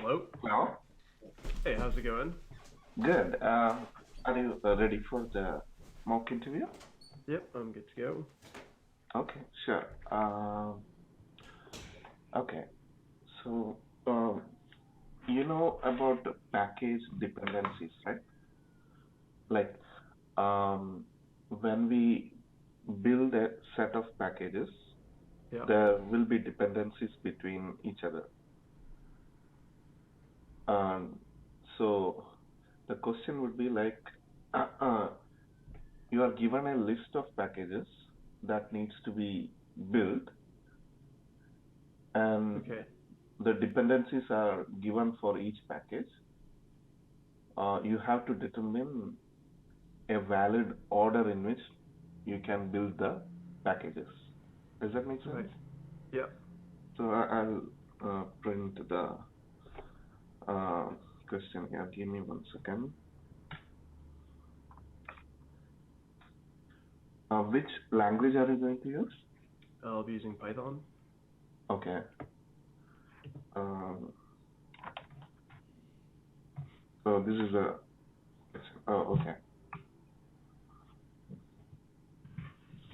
Hello. Hello. Hey, how's it going? Good. Are you ready for the mock interview? Yep, I'm good to go. Okay, sure. Okay. So, you know about the package dependencies, right? Like, um, when we build a set of packages, Yeah. there will be dependencies between each other. Um, so the question would be like, uh, uh, you are given a list of packages that needs to be built, and Okay. the dependencies are given for each package. You have to determine a valid order in which you can build the packages. Does that make sense? Right. Yeah. So I'll print the uh, question here. Give me 1 second. Which language are you going to use? I'll be using Python. Okay. Um, so this is a. Oh, okay.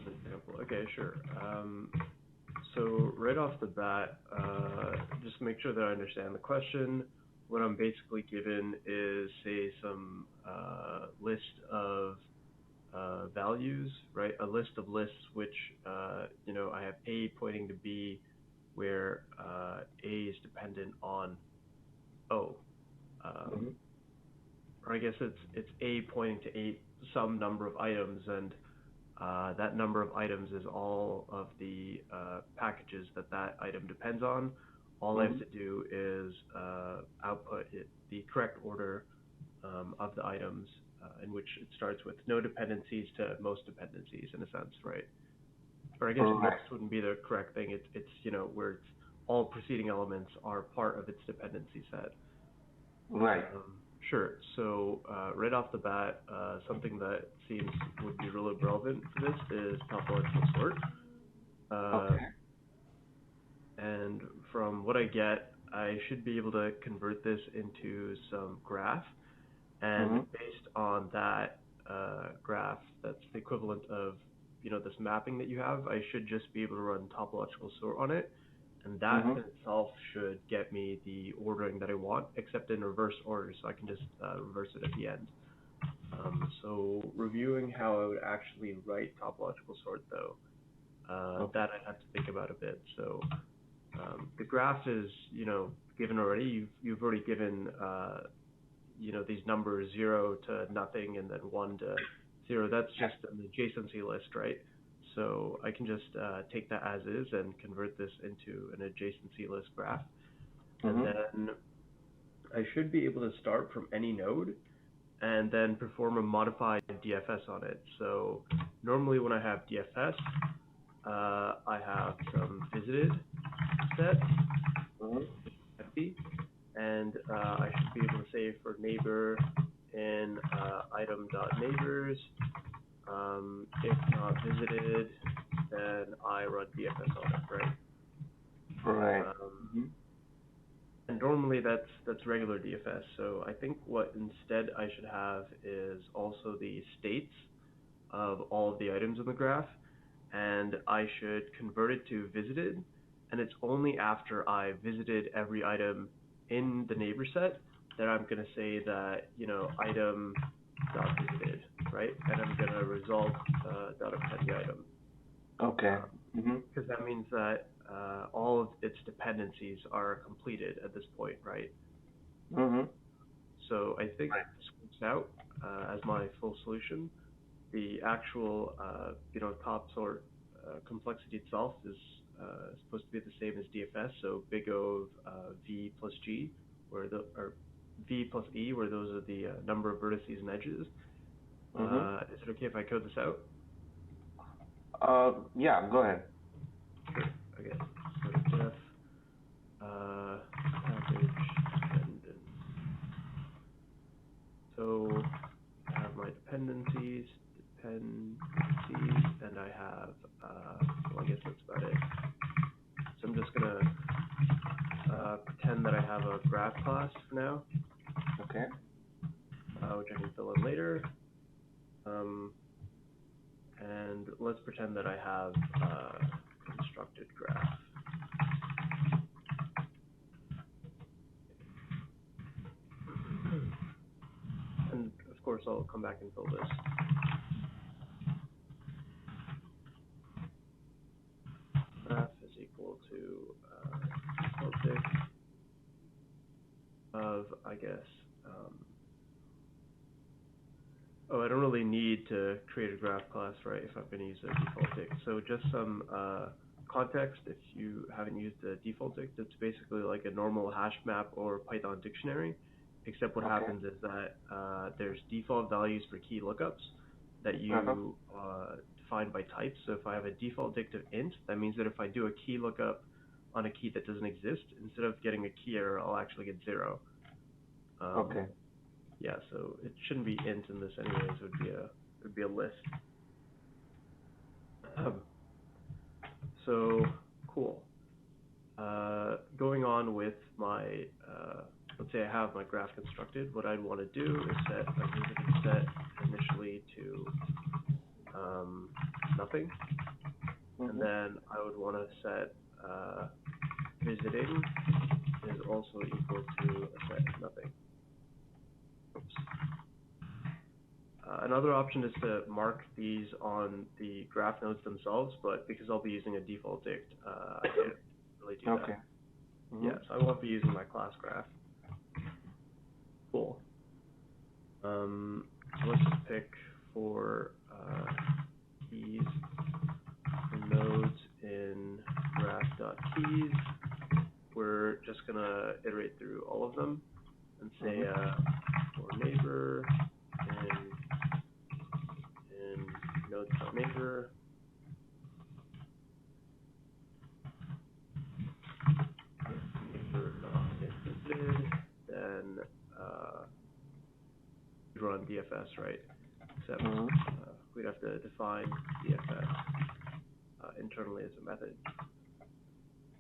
For example. Okay, sure. So right off the bat, just make sure that I understand the question. What I'm basically given is, say, some list of values, right? A list of lists which, I have A pointing to B, where A is dependent on O. Um, Mhm. or I guess it's A pointing to some number of items, and that number of items is all of the packages that item depends on. All I have Mhm. to do is output the correct order of the items in which it starts with no dependencies to most dependencies, in a sense, right? Or I guess most Right. wouldn't be the correct thing. It's where it's all preceding elements are part of its dependency set. Right. Sure. So right off the bat, something that seems would be really relevant for this is topological sort. Uh, Okay. and from what I get, I should be able to convert this into some graph. And Mhm. based on that graph, that's the equivalent of this mapping that you have. I should just be able to run topological sort on it, and that in Mhm. itself should get me the ordering that I want, except in reverse order, so I can just reverse it at the end. So reviewing how I would actually write topological sort, though, Okay. that I'd have to think about a bit. So the graph is, given already. You've already given, these numbers 0 to nothing and then 1 to 0. That's Yeah. just an adjacency list, right? So I can just take that as is and convert this into an adjacency list graph. And Mhm. then I should be able to start from any node and then perform a modified DFS on it. So normally when I have DFS, I have some visited set, Mhm. empty, and I should be able to say for neighbor in item.neighbors, if not visited, then I run DFS on it, right? Right. Um, Mhm. and normally that's regular DFS. So I think what instead I should have is also the states of all of the items in the graph, and I should convert it to visited, and it's only after I visited every item in the neighbor set that I'm going to say that, item dot visited, right? And I'm going to result dot append the item. Okay. Mhm. Because that means that all of its dependencies are completed at this point, right? Mhm. So I think Right. this works out as my full solution. The actual, top sort complexity itself is supposed to be the same as DFS. So big O of V plus G, or V plus E, where those are the number of vertices and edges. Mhm. Is it okay if I code this out? Yeah. Go ahead. Sure. Okay. So def package dependent. So I have my dependencies, and I have, well, I guess that's about it. So I'm just gonna pretend that I have a graph class for now, Okay. which I can fill in later. And let's pretend that I have a constructed graph. And of course, I'll come back and fill this. Graph is equal to default of, I guess, oh, I don't really need to create a graph class, right, if I'm going to use a default dict. So just some context, if you haven't used a default dict, it's basically like a normal hash map or Python dictionary, except what happens is that there's default values for key lookups that you define by type. So if I have a default dict of int, that means that if I do a key lookup on a key that doesn't exist, instead of getting a key error, I'll actually get 0. Yeah, so it shouldn't be int in this anyways. It would be a list. So cool. Going on with my, let's say I have my graph constructed. What I'd want to do is set a visiting set initially to nothing, and then I would want to set visiting is also equal to a set of nothing. Oops. Another option is to mark these on the graph nodes themselves, but because I'll be using a default dict, I can't really do that. Yeah, so I won't be using my class graph. Cool. So let's just pick for keys and nodes in graph.keys. We're just going to iterate through all of them and say for neighbor in nodes.neighbor. Neighbor not interested, then we run DFS, right? Except we'd have to define DFS internally as a method.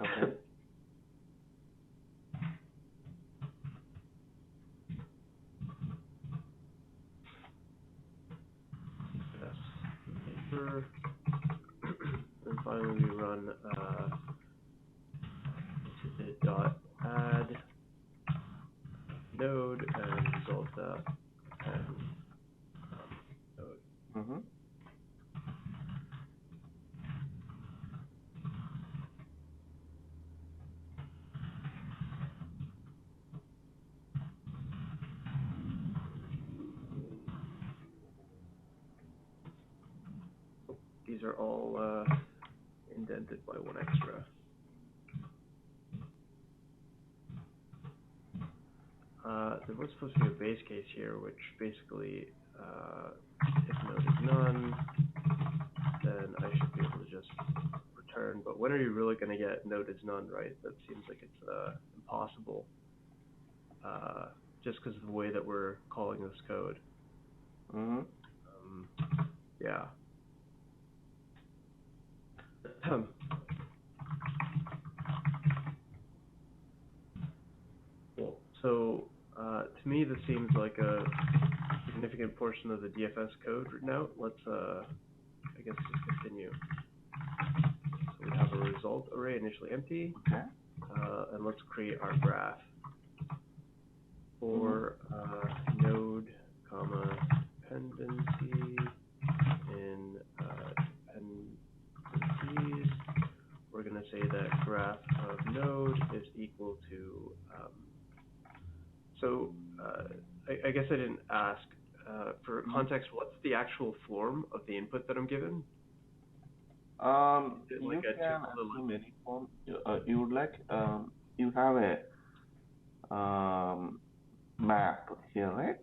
Okay. And finally we run dot add node and result add node. These are all indented by 1 extra. There was supposed to be a base case here, which basically, if node is none, then I should be able to just return. But when are you really going to get node is none, right? That seems like it's impossible, just because of the way that we're calling this code. Yeah. Cool. So to me, this seems like a significant portion of the DFS code written out. Let's, I guess, just continue. So we have a result array initially empty, and let's create our graph for node, comma, dependency in dependencies. We're going to say that graph of node is equal to, I guess I didn't ask, for context, what's the actual form of the input that I'm given? You can assume any form. You would like, you have a map here, right?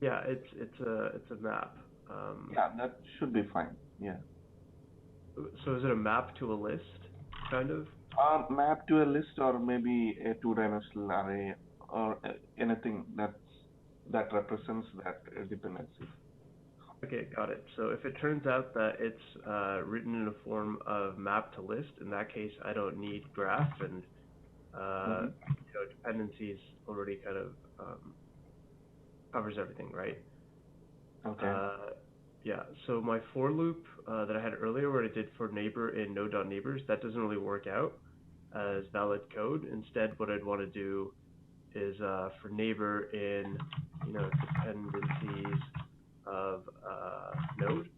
Yeah, it's a map. Yeah, that should be fine. Yeah. So is it a map to a list, kind of? Map to a list, or maybe a two-dimensional array, or anything that represents that dependency. Okay, got it. So if it turns out that it's written in a form of map to list, in that case, I don't need graph, and dependencies already kind of covers everything, right? Okay. Yeah, so my for loop that I had earlier where I did for neighbor in node.neighbors, that doesn't really work out as valid code. Instead, what I'd want to do is for neighbor in, dependencies of node,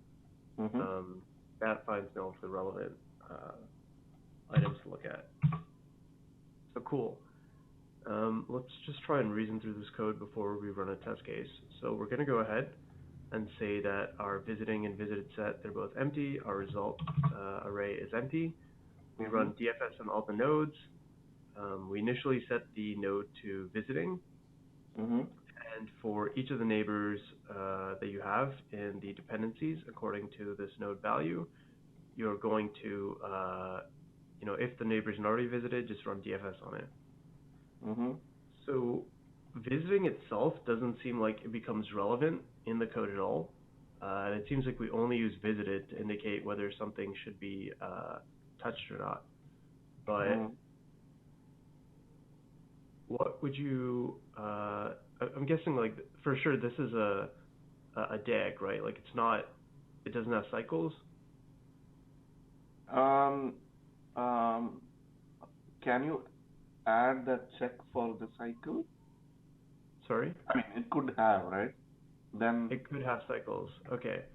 that finds no of the relevant items to look at. So cool. Let's just try and reason through this code before we run a test case. So we're going to go ahead and say that our visiting and visited set, they're both empty. Our result array is empty. We run DFS on all the nodes. We initially set the node to visiting. And for each of the neighbors that you have in the dependencies, according to this node value, you're going to, if the neighbor isn't already visited, just run DFS on it. So visiting itself doesn't seem like it becomes relevant in the code at all. And it seems like we only use visited to indicate whether something should be touched or not. But what would you, I'm guessing like for sure this is a DAG, right? Like it doesn't have cycles. Can you add that check for the cycle? Sorry? I mean, it could have, right? Then it could have cycles. Okay,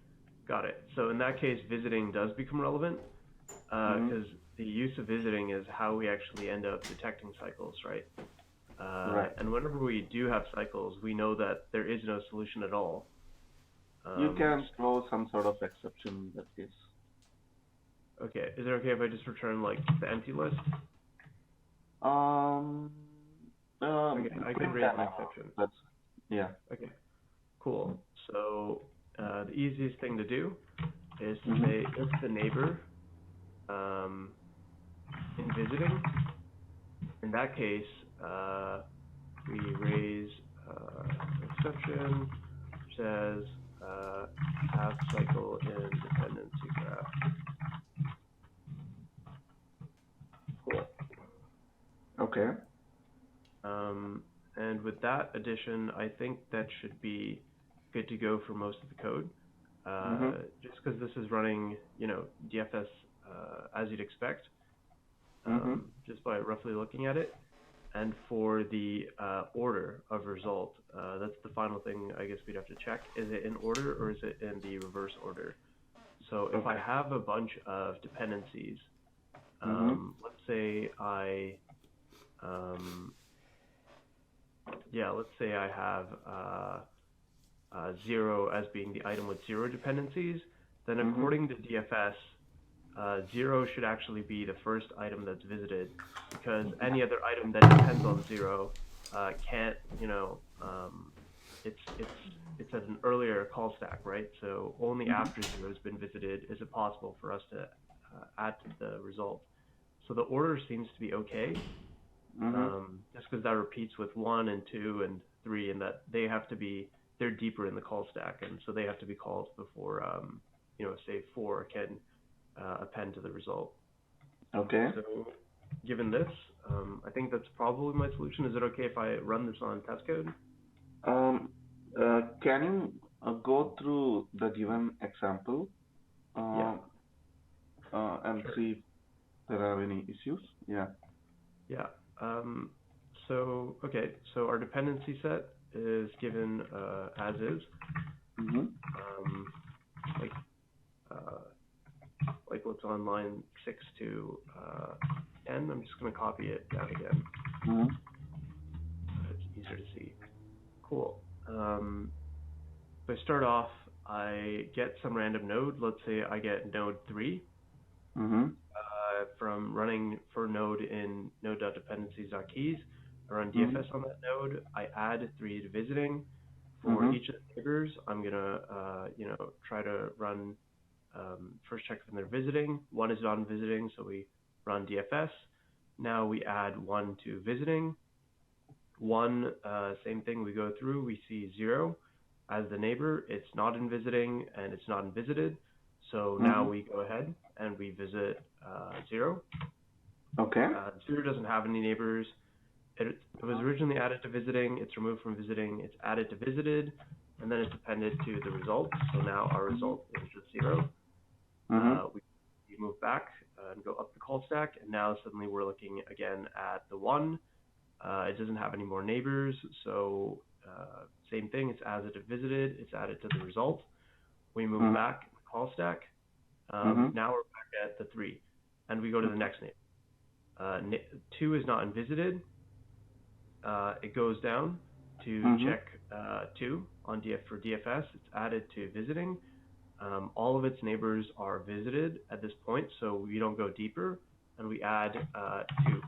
got it. So in that case, visiting does become relevant because the use of visiting is how we actually end up detecting cycles, right? Right. And whenever we do have cycles, we know that there is no solution at all. You can throw some sort of exception in that case. Okay, is it okay if I just return like the empty list? Okay, I can raise an exception. Yeah. Okay, cool. So the easiest thing to do is to say if the neighbor in visiting, in that case, we raise an exception which says have cycle in dependency graph. Cool. Okay. And with that addition, I think that should be good to go for most of the code. Just because this is running, DFS as you'd expect, just by roughly looking at it. And for the order of result, that's the final thing I guess we'd have to check. Is it in order or is it in the reverse order? So if I have a bunch of dependencies, let's say let's say I have 0 as being the item with 0 dependencies, then according to DFS, 0 should actually be the first item that's visited, because any other item that depends on 0 can't, it's at an earlier call stack, right? So only after 0 has been visited is it possible for us to add to the result. So the order seems to be okay, just because that repeats with 1 and 2 and 3, and that they're deeper in the call stack, and so they have to be called before, say 4 can append to the result. Okay. So given this, I think that's probably my solution. Is it okay if I run this on test code? Can you go through the given example and see if there are any issues? Yeah. So our dependency set is given as is. Like what's on line 6 to 10. I'm just going to copy it down again. It's easier to see. Cool. So I start off, I get some random node. Let's say I get node 3. From running for node in node.dependencies.keys. I run DFS on that node. I add 3 to visiting. For each of the neighbors, I'm gonna try to run first check when they're visiting. 1 is non-visiting, so we run DFS. Now we add 1 to visiting. 1, same thing, we go through, we see 0 as the neighbor. It's not in visiting and it's not in visited. So now we go ahead and we visit 0. Okay. 0 doesn't have any neighbors. It was originally added to visiting, it's removed from visiting, it's added to visited, and then it's appended to the result. So now our result is just 0. We move back and go up the call stack, and now suddenly we're looking again at the 1. It doesn't have any more neighbors, so same thing, it's added to visited, it's added to the result. We move back in the call stack. Now we're back at the 3, and we go to the next neighbor. 2 is not in visited. It goes down to check 2 on for DFS. It's added to visiting. All of its neighbors are visited at this point, so we don't go deeper, and we add 2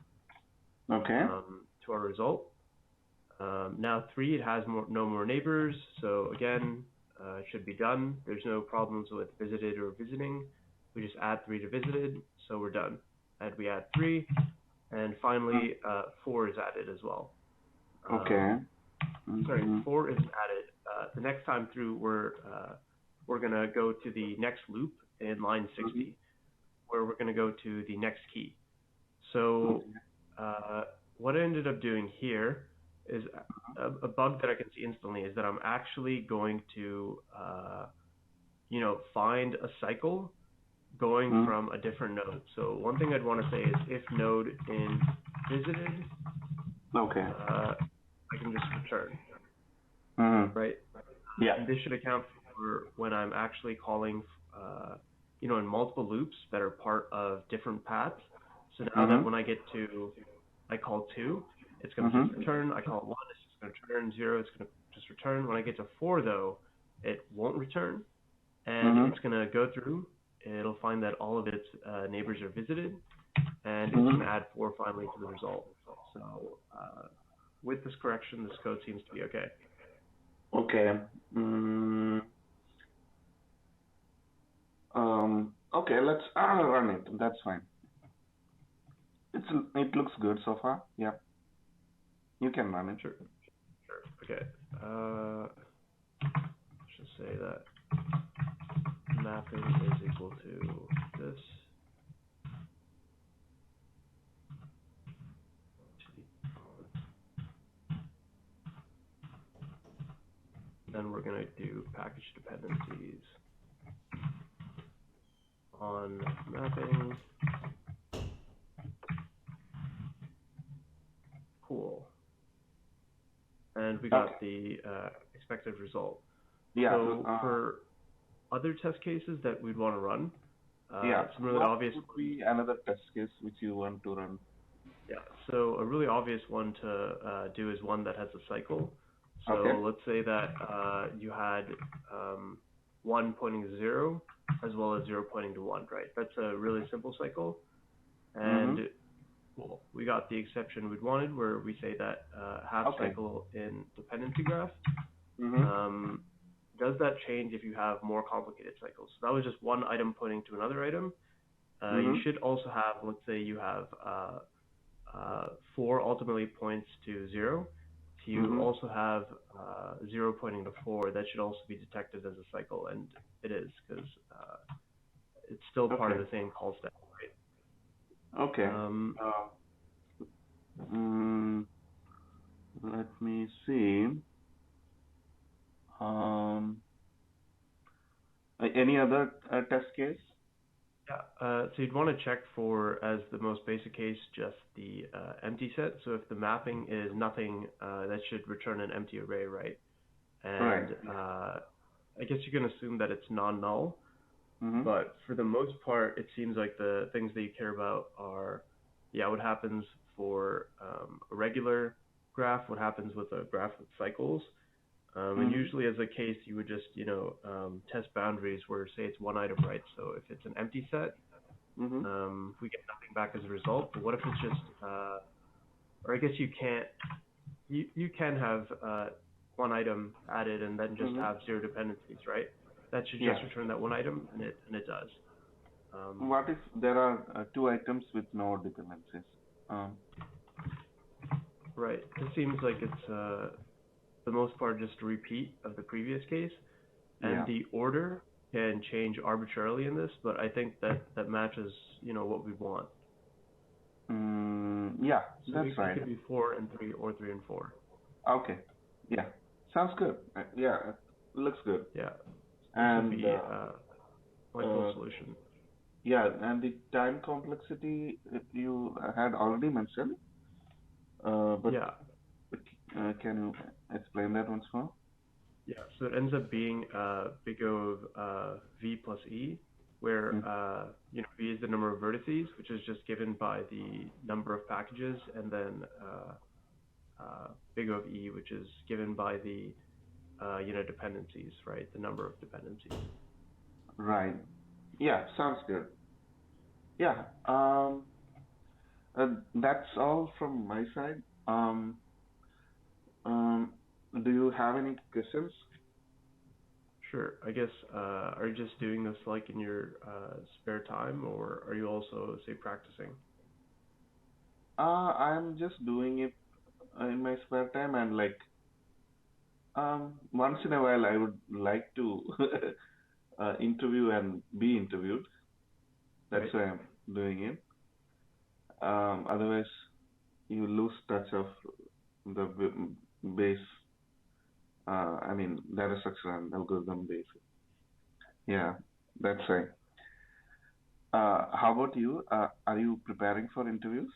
to our result. Now 3, it has no more neighbors, so again, it should be done. There's no problems with visited or visiting. We just add 3 to visited, so we're done. And we add 3, and finally 4 is added as well. Sorry, 4 isn't added. The next time through, we're gonna go to the next loop in line 60, where we're gonna go to the next key. So what I ended up doing here is a bug that I can see instantly is that I'm actually going to find a cycle going from a different node. So one thing I'd want to say is if node in visited, I can just return, right? Yeah. And this should account for when I'm actually calling, in multiple loops that are part of different paths. So now that when I get to, I call 2, it's going to just return. I call 1, it's just going to return. 0, it's going to just return. When I get to 4, though, it won't return, and it's going to go through. It'll find that all of its neighbors are visited, and it's going to add 4 finally to the result. So with this correction, this code seems to be okay. Okay. Okay, let's run it. That's fine. It looks good so far. Yeah. You can run it. Sure. Okay. Let's just say that mapping is equal to this. Then we're going to do package dependencies on mapping. Cool. And we got the expected result. Yeah. So for other test cases that we'd want to run, some really obvious. What would be another test case which you want to run? Yeah. So a really obvious one to do is one that has a cycle. So let's say that you had 1 pointing to 0 as well as 0 pointing to 1, right? That's a really simple cycle. And well, we got the exception we'd wanted where we say that half cycle in dependency graph. Does that change if you have more complicated cycles? So that was just one item pointing to another item. You should also have, let's say you have 4 ultimately points to 0. So you also have 0 pointing to 4. That should also be detected as a cycle, and it is because it's still part of the same call stack, right? Okay. Let me see. Any other test case? Yeah, so you'd want to check for, as the most basic case, just the empty set. So if the mapping is nothing, that should return an empty array, right? And I guess you can assume that it's non-null, but for the most part, it seems like the things that you care about are, what happens for a regular graph, what happens with a graph with cycles. And usually as a case, you would just, test boundaries where, say, it's one item, right? So if it's an empty set, we get nothing back as a result. But what if it's just, or I guess you can't, you can have one item added and then just have 0 dependencies, right? That should just return that one item, and it does. What if there are 2 items with no dependencies? Right. It seems like it's the most part just a repeat of the previous case, and the order can change arbitrarily in this, but I think that matches what we want. Yeah, So that's it right. could be 4 and 3 or 3 and 4. Okay. Yeah. Sounds good. Yeah, looks good. Yeah. This would And be my full uh, solution. yeah, and the time complexity you had already mentioned, but Yeah. can you explain that once more? Yeah. So it ends up being big O of V plus E, where Mm. V is the number of vertices, which is just given by the number of packages, and then big O of E, which is given by the dependencies, right? The number of dependencies. Right. Yeah, sounds good. Yeah. That's all from my side. Um, do you have any questions? Sure. I guess, are you just doing this like in your spare time, or are you also, say, practicing? I'm just doing it in my spare time, and like once in a while I would like to interview and be interviewed. That's Right. why I'm doing it. Otherwise, you lose touch of the base. I mean, data structure and algorithm base. Yeah, that's right. How about you? Are you preparing for interviews?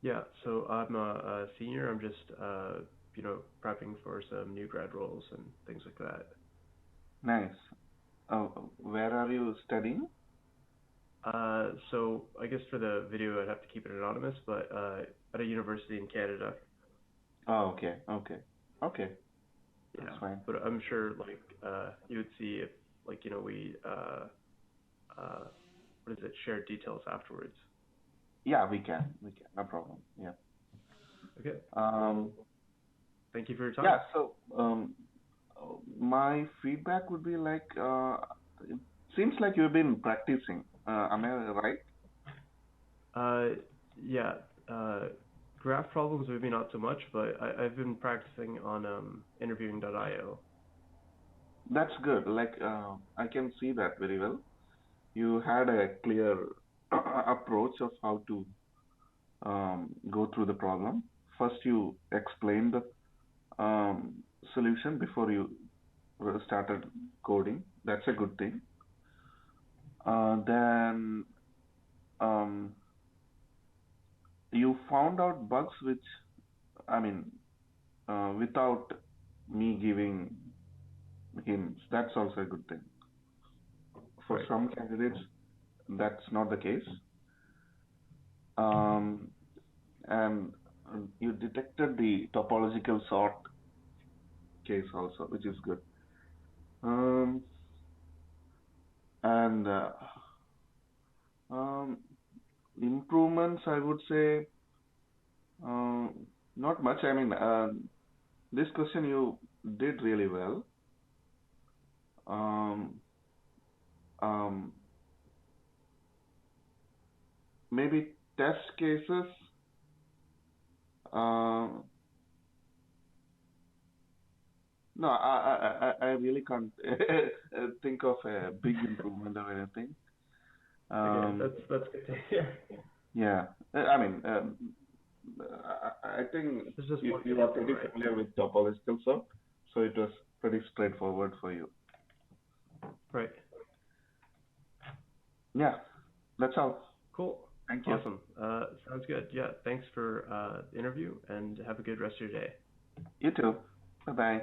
Yeah. So I'm a senior. I'm just, prepping for some new grad roles and things like that. Nice. Where are you studying? So I guess for the video, I'd have to keep it anonymous, but at a university in Canada. Oh, okay, okay, okay. That's Yeah. fine. But I'm sure, like, you would see if, like, we, uh, what is it, shared details afterwards. Yeah, we can, no problem. Yeah. Okay. Um, Well, thank you for your yeah. time. So, my feedback would be like, it seems like you've been practicing. Am I right? Uh, yeah. Uh, Graph problems maybe not so much, but I've been practicing on interviewing.io. That's good. Like, I can see that very well. You had a clear approach of how to go through the problem. First, you explain the um, solution before you started coding. That's a good thing. Then um, you found out bugs which, I mean, without me giving hints. That's also a good thing. For Right. some candidates, that's not the case. Um, and you detected the topological sort case also, which is good. Um, and um, improvements, I would say, uh, not much. I mean, this question you did really well. Um, um, maybe test cases. Uh, no, I really can't think of a big improvement or anything. Okay, Um, that's good to hear. yeah, I mean, I think There's just one you are sample, pretty right? familiar with topological sort, so it was pretty straightforward for you. Right. Yeah, that's all. Cool. Thank you. Awesome. Sounds good. Yeah. Thanks for the interview, and have a good rest of your day. You too. Bye bye.